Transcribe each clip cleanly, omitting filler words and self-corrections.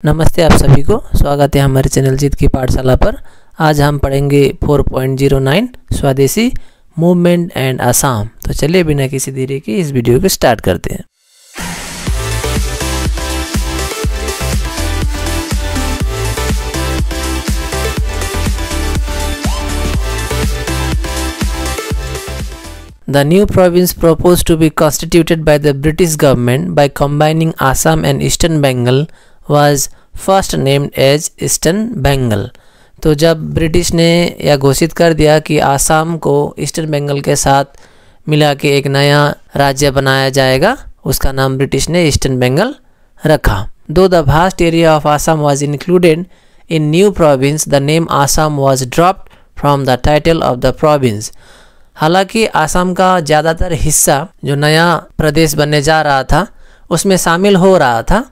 नमस्ते आप सभी को, स्वागत है हमारे चैनल जीत की पाठशाला पर। आज हम पढ़ेंगे 4.09 स्वदेशी मूवमेंट एंड असम। तो चलिए बिना किसी देरी के इस वीडियो को स्टार्ट करते हैं। The new province proposed to be constituted by the British government by combining Assam and Eastern Bengal was first named as eastern Bengal. तो जब ब्रिटिश ने यह घोषित कर दिया कि आसाम को ईस्टर्न बंगाल के साथ मिला के एक नया राज्य बनाया जाएगा, उसका नाम ब्रिटिश ने ईस्टर्न बंगाल रखा। दो the vast area of Assam was included in new province, the name Assam was dropped from the title of the province. हालांकि आसाम का ज़्यादातर हिस्सा जो नया प्रदेश बनने जा रहा था उसमें शामिल हो रहा था,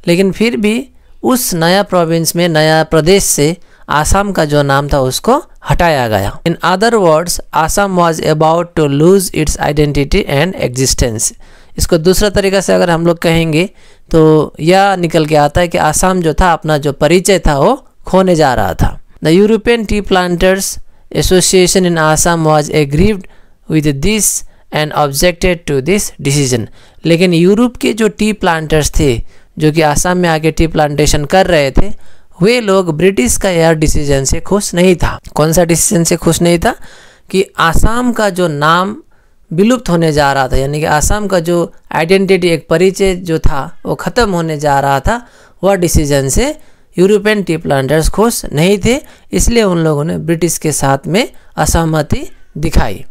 लेकिन फिर भी उस नया प्रोविंस में, नया प्रदेश से आसाम का जो नाम था उसको हटाया गया। In other words, Assam was about to lose its identity and existence. इसको दूसरा तरीका से अगर हम लोग कहेंगे तो यह निकल के आता है कि आसाम जो था, अपना जो परिचय था वो खोने जा रहा था। The European tea planters association in Assam was aggrieved with this and objected to this decision. लेकिन यूरोप के जो टी प्लांटर्स थे, जो कि आसाम में आके टी प्लांटेशन कर रहे थे, वे लोग ब्रिटिश का यह डिसीजन से खुश नहीं था। कौन सा डिसीजन से खुश नहीं था? कि आसाम का जो नाम विलुप्त होने जा रहा था, यानी कि आसाम का जो आइडेंटिटी, एक परिचय जो था वो ख़त्म होने जा रहा था, वह डिसीजन से यूरोपियन टी प्लांटर्स खुश नहीं थे। इसलिए उन लोगों ने ब्रिटिश के साथ में असहमति दिखाई।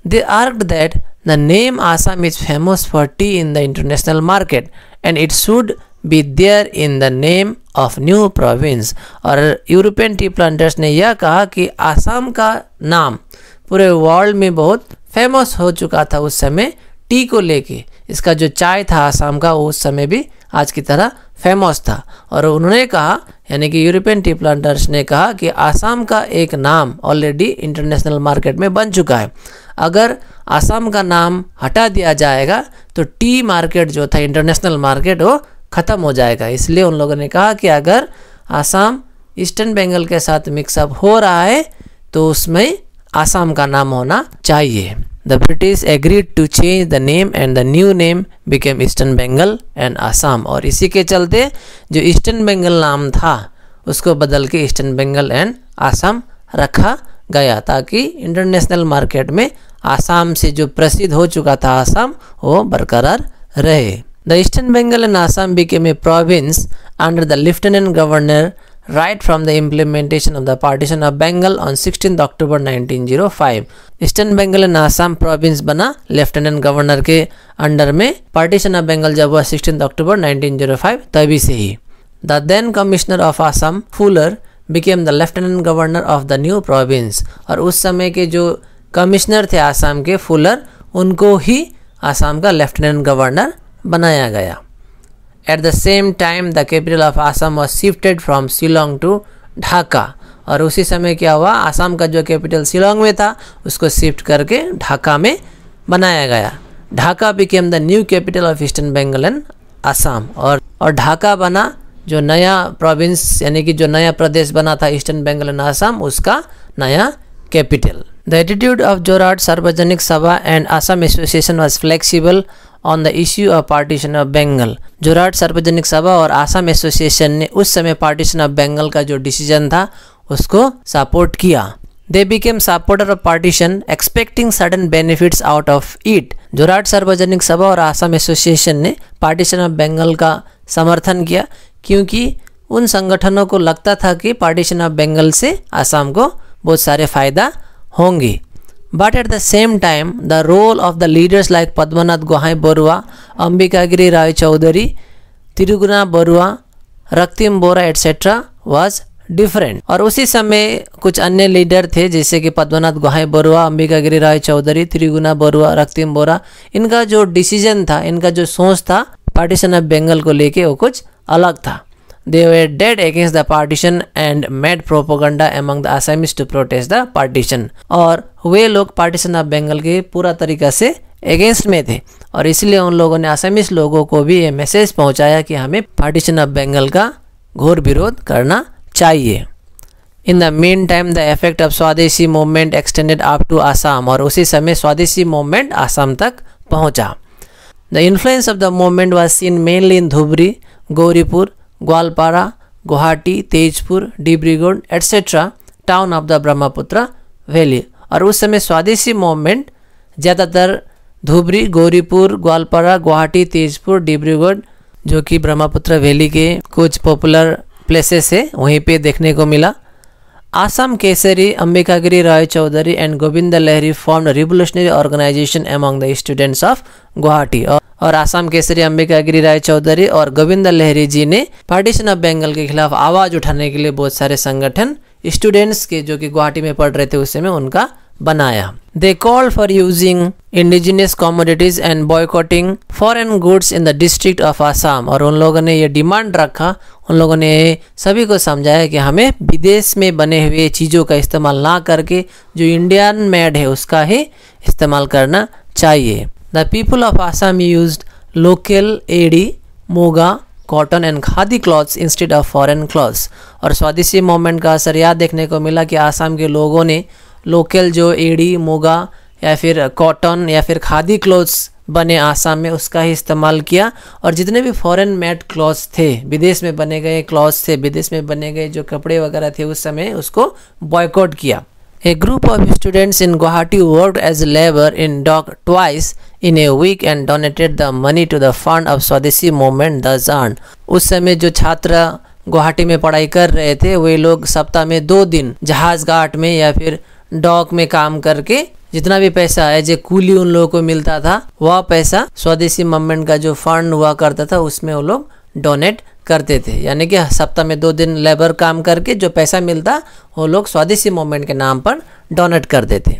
They argued that the name Assam is famous for tea in the international market and it should be there in the name of new province। और यूरोपियन टी प्लांटर्स ने यह कहा कि आसाम का नाम पूरे वर्ल्ड में बहुत फेमस हो चुका था उस समय टी को लेके। इसका जो चाय था आसाम का, वो उस समय भी आज की तरह फेमस था। और उन्होंने कहा, यानी कि यूरोपियन टी प्लांटर्स ने कहा कि आसाम का एक नाम ऑलरेडी इंटरनेशनल मार्केट में बन चुका है। अगर आसाम का नाम हटा दिया जाएगा तो टी मार्केट जो था, इंटरनेशनल मार्केट, वो ख़त्म हो जाएगा। इसलिए उन लोगों ने कहा कि अगर आसाम ईस्टर्न बंगाल के साथ मिक्सअप हो रहा है तो उसमें आसाम का नाम होना चाहिए। The British agreed to change the name and the new name became Eastern Bengal and Assam। और इसी के चलते जो ईस्टर्न बंगाल नाम था उसको बदल के ईस्टर्न बंगाल एंड आसाम रखा गया, ताकि इंटरनेशनल मार्केट में आसाम से जो प्रसिद्ध हो चुका था आसाम, वो बरकरार रहे। The eastern Bengal and Assam became a province under the Lieutenant Governor right from the implementation of the partition of Bengal on 16 October 1905। Eastern Bengal and Assam province बना लेफ्टिनेंट गवर्नर के अंडर में। पार्टीशन ऑफ बंगाल जब हुआ 16 अक्टूबर 1905, तभी से ही। The then commissioner of Assam Fuller became the lieutenant governor of the new province. और उस समय के जो कमिश्नर थे आसाम के, फुलर, उनको ही आसाम का लेफ्टिनेंट गवर्नर बनाया गया। At the same time, the capital of Assam was shifted from Shillong to Dhaka. और उसी समय क्या हुआ, आसाम का जो कैपिटल शिलोंग में था उसको शिफ्ट करके ढाका में बनाया गया। Dhaka became the new capital of eastern Bengal and Assam. और ढाका बना जो नया प्रोविंस, यानी कि जो नया प्रदेश बना था ईस्टर्न बंगाल एंड आसाम, उसका नया capital. The attitude of Jorhat Sarvajanik Sabha and Assam association was flexible on the issue of partition of Bengal. Jorhat Sarvajanik Sabha और आसाम एसोसिएशन ने उस समय पार्टीशन ऑफ बंगाल का जो डिसीजन था उसको सपोर्ट किया। They became supporter of partition expecting certain benefits out of it. Jorhat Sarvajanik Sabha और आसाम एसोसिएशन ने पार्टीशन ऑफ बंगाल का समर्थन किया, क्योंकि उन संगठनों को लगता था कि पार्टीशन ऑफ बंगाल से आसाम को बहुत सारे फ़ायदा होंगे। But at the same time, the role of the leaders like Padmanath Gohai Barua, Ambikagiri Rai Chaudhary, Tiruguna Barua, Raktim Bora etc. was different। और उसी समय कुछ अन्य लीडर थे जैसे कि पद्मनाथ गोहाई बरुआ, अंबिकागिरी राय चौधरी, त्रिगुना बरुआ, रक्तिम बोरा। इनका जो डिसीजन था, इनका जो सोच था पार्टीशन ऑफ बंगाल को लेके, वो कुछ अलग था। They were dead against the partition and made propaganda among the Assamese to protest the partition। और वे लोग पार्टीशन ऑफ बंगाल के पूरा तरीका से अगेंस्ट में थे, और इसलिए उन लोगों ने आसामीज लोगों को भी ये मैसेज पहुंचाया कि हमें पार्टीशन ऑफ बंगाल का घोर विरोध करना चाहिए। In the meantime the effect of swadeshi movement extended up to Assam, और उसी समय स्वदेशी मूवमेंट आसाम तक पहुंचा। The influence of the movement was seen mainly in Dhubri, Gauripur, Goalpara, Guwahati, Tezpur, Dibrugarh etcetera town of the Brahmaputra valley. और उस समय स्वदेशी मूवमेंट ज़्यादातर धुबरी, गौरीपुर, ग्वालपारा, गुवाहाटी, तेजपुर, डिब्रूगढ़ जो कि ब्रह्मपुत्र वैली के कुछ पॉपुलर प्लेसेस है वहीं पे देखने को मिला। Assam Kesari, Ambikagiri Rai Chaudhuri and Govind Lahiri formed revolutionary organisation among the students of Guwahati. और आसाम केसरी, अंबिकागिरी राय चौधरी और गोविंद लहरी जी ने पार्टीशन ऑफ बंगाल के खिलाफ आवाज़ उठाने के लिए बहुत सारे संगठन स्टूडेंट्स के जो कि गुवाहाटी में पढ़ रहे थे उस समय उनका बनाया। They called for using indigenous commodities and boycotting foreign goods in the district of Assam. और उन लोगों ने ये डिमांड रखा, उन लोगों ने सभी को समझाया कि हमें विदेश में बने हुए चीज़ों का इस्तेमाल ना करके जो इंडियन मेड है उसका ही इस्तेमाल करना चाहिए। The people of Assam used local eri, muga, cotton and khadi clothes instead of foreign clothes. और स्वदेशी मूवमेंट का असर यह देखने को मिला कि आसाम के लोगों ने लोकल जो एड़ी, मोगा या फिर कॉटन या फिर खादी क्लॉथ्स बने आसाम में उसका ही इस्तेमाल किया। और जितने भी फॉरेन मेड क्लॉथ्स थे, विदेश में बने गए क्लॉथ्स थे, विदेश में बने गए जो कपड़े वगैरह थे उस समय उसको बॉयकॉट किया। A group of students in Guwahati worked as labor in dock twice in a week and donated the money to the fund of Swadeshi movement thus earned। उस समय जो छात्र गुवाहाटी में पढ़ाई कर रहे थे वे लोग सप्ताह में 2 दिन जहाज घाट में या फिर डॉक में काम करके जितना भी पैसा एज ए कूली उन लोगों को मिलता था वह पैसा स्वदेशी मूवमेंट का जो फंड हुआ करता था उसमें वो लोग डोनेट करते थे। यानी कि सप्ताह में 2 दिन लेबर काम करके जो पैसा मिलता वो लोग स्वदेशी मूवमेंट के नाम पर डोनेट कर देते।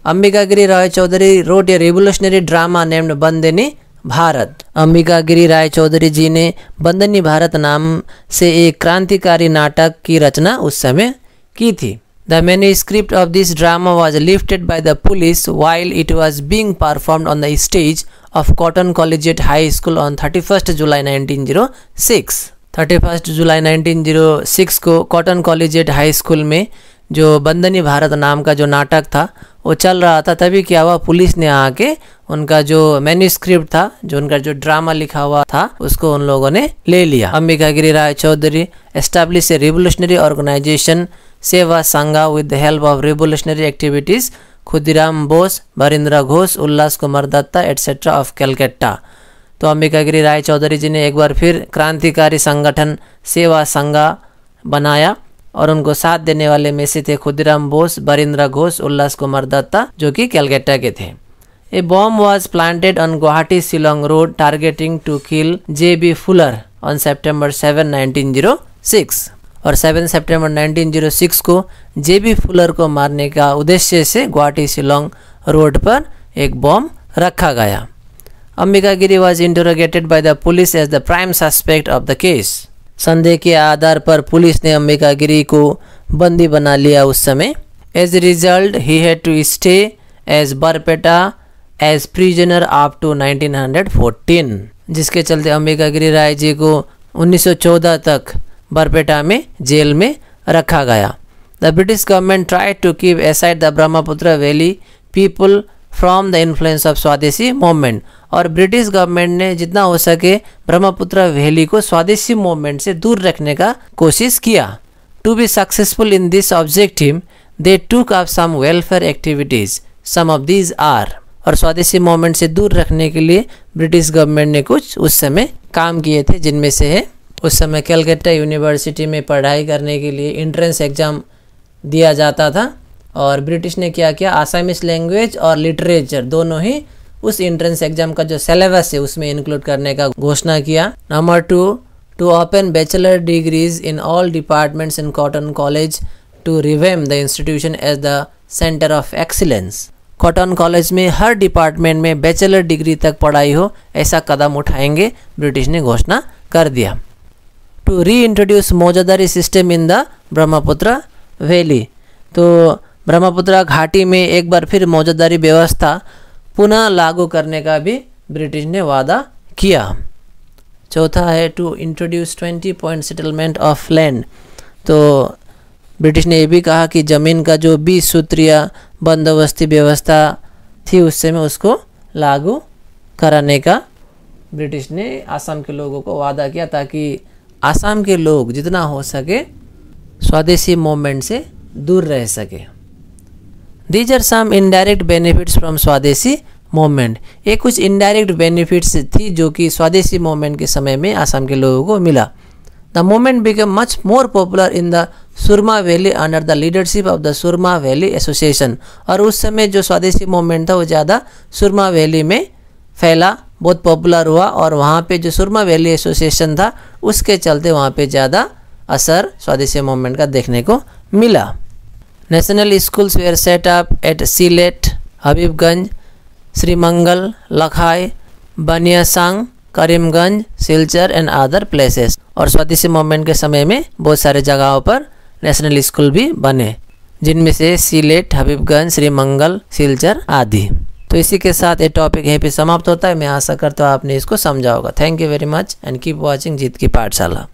Ambikagiri Rai Chaudhuri wrote a revolutionary drama named Bandini Bharat. Ambikagiri Rai Chaudhuri ji ने बंदनी भारत नाम से एक क्रांतिकारी नाटक की रचना उस समय की थी। The manuscript of this drama was lifted by the police while it was being performed on the stage of Cotton Collegiate High School on 31st July 1906। 31st जुलाई 1906 को कॉटन कॉलेजिएट हाई स्कूल में जो बंदनी भारत नाम का जो नाटक था वो चल रहा था। तभी क्या हुआ, पुलिस ने आके उनका जो मैन्यूस्क्रिप्ट था, जो उनका जो ड्रामा लिखा हुआ था उसको उन लोगों ने ले लिया। Ambikagiri Rai Chaudhuri establish a revolutionary organisation Seva Sangha with the help of revolutionary activities Khudiram Bose, Barindra Ghosh, Ullas Kumar Datta etcetera of Calcutta. तो अंबिकागिरी राय चौधरी जी ने एक बार फिर क्रांतिकारी संगठन सेवा संघा बनाया और उनको साथ देने वाले में से थे खुदीराम बोस, भरिंद्र घोष, उल्लास कुमार दत्ता जो कि कलकत्ता के थे। A bomb was planted on Guwahati Shillong road targeting to kill J.B. Fuller on September 7, 1906। और 7 सितंबर 1906 को J.B. फुलर को मारने का उद्देश्य से गुवाहाटी शिलोंग रोड पर एक बॉम्ब रखा गया। Ambikagiri was interrogated by the police as the prime suspect of the case. संदेह के आधार पर पुलिस ने अंबिकागिरी को बंदी बना लिया उस समय। As a result he had to stay as Barpeta as prisoner up to 1914, जिसके चलते अंबिकागिरी राय जी को 1914 तक बरपेटा में जेल में रखा गया। The British government tried to keep aside the Brahmaputra valley people from the influence of swadeshi movement. और ब्रिटिश गवर्नमेंट ने जितना हो सके ब्रह्मपुत्र वैली को स्वदेशी मूवमेंट से दूर रखने का कोशिश किया। To be successful in this objective they took up some welfare activities, some of these are. और स्वदेशी मूवमेंट से दूर रखने के लिए ब्रिटिश गवर्नमेंट ने कुछ उस समय काम किए थे, जिनमें से है उस समय कलकत्ता यूनिवर्सिटी में पढ़ाई करने के लिए एंट्रेंस एग्ज़ाम दिया जाता था और ब्रिटिश ने क्या किया, आसामीज लैंग्वेज और लिटरेचर दोनों ही उस एंट्रेंस एग्जाम का जो सिलेबस है उसमें इंक्लूड करने का घोषणा किया। Number 2, to open bachelor degrees in all departments in Cotton College to revamp the institution as the centre of excellence. Cotton College में हर डिपार्टमेंट में बैचलर डिग्री तक पढ़ाई हो ऐसा कदम उठाएंगे, ब्रिटिश ने घोषणा कर दिया। To reintroduce mauzadari system in the Brahmaputra valley, तो ब्रह्मपुत्र घाटी में एक बार फिर मौजादारी व्यवस्था पुनः लागू करने का भी ब्रिटिश ने वादा किया। चौथा है to introduce 20 point settlement of land. तो ब्रिटिश ने ये भी कहा कि ज़मीन का जो 20 सूत्रीय बंदोबस्ती व्यवस्था थी उस समय उसको लागू कराने का ब्रिटिश ने आसाम के लोगों को वादा किया, ताकि आसाम के लोग जितना हो सके स्वदेशी मूवमेंट से दूर रह सके। These are some indirect benefits from swadeshi movement. ये कुछ इनडायरेक्ट बेनिफिट्स थी जो कि स्वदेशी मूवमेंट के समय में आसाम के लोगों को मिला। The movement became much more popular in the Surma valley under the leadership of the Surma valley association. और उस समय जो स्वदेशी मूवमेंट था वो ज़्यादा सुरमा वैली में फैला, बहुत पॉपुलर हुआ, और वहाँ पे जो सुरमा वैली एसोसिएशन था उसके चलते वहाँ पे ज़्यादा असर स्वदेशी मूवमेंट का देखने को मिला। National schools were set up at Sylhet, Habiganj, Srimangal, Lakhai, Baniachang, Karimganj, Silchar and other places. और स्वदेशी मूवमेंट के समय में बहुत सारे जगहों पर नेशनल स्कूल भी बने, जिनमें से सिलेट, हबीबगंज, श्रीमंगल, सिलचर आदि। तो इसी के साथ ये टॉपिक यहीं पे समाप्त होता है। मैं आशा करता हूँ आपने इसको समझा होगा। Thank you very much and keep watching Jeet की पाठशाला।